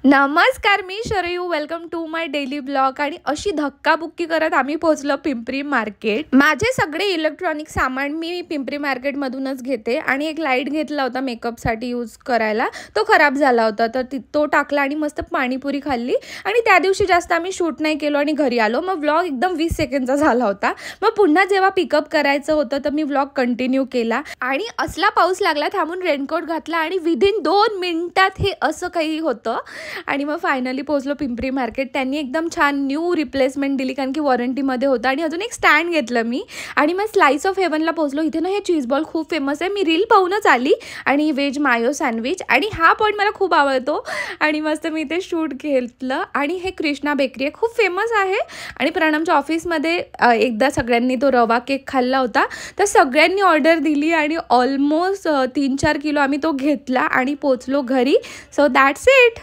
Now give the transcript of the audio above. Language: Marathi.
नमस्कार, मी Sharayu. Welcome to my daily blog. आणि अशी धक्काबुक्की करत आम्ही पोहोचलो पिंपरी मार्केट. माझे सगळे इलेक्ट्रॉनिक सामान मी पिंपरी मार्केटमधूनच घेते. आणि एक लाईट घेतला होता मेकअपसाठी यूज करायला, तो खराब झाला होता, तर तो टाकला आणि मस्त पाणीपुरी खाल्ली. आणि त्या दिवशी जास्त आम्ही शूट नाही केलो आणि घरी आलो. मग व्लॉग एकदम 20 सेकंडचा झाला होता. मग पुन्हा जेव्हा पिकअप करायचं होतं तर मी व्लॉग कंटिन्यू केला. आणि असला पाऊस लागला, थांबून रेनकोट घातला आणि विदिन 2 मिनिटात हे असं काही होतं. आणि मग फायनली पोहोचलो पिंपरी मार्केट. त्यांनी एकदम छान न्यू रिप्लेसमेंट दिली, कारण की वॉरंटीमध्ये होतं. आणि अजून एक स्टँड घेतलं मी. आणि मग स्लाइस ऑफ हेवनला पोहोचलो. इथे ना हे चीज बॉल खूप फेमस आहे. मी रील पाहूनच आली. आणि व्हेज मायो सँडविच, आणि हा पॉईंट मला खूप आवडतो. आणि मस्त मी इथे शूट घेतलं. आणि हे कृष्णा बेकरी आहे, खूप फेमस आहे. आणि प्रणमच्या ऑफिसमध्ये एकदा सगळ्यांनी तो रवा केक खाल्ला होता, तर सगळ्यांनी ऑर्डर दिली आणि ऑलमोस्ट 3-4 किलो आम्ही तो घेतला आणि पोचलो घरी. So that's it.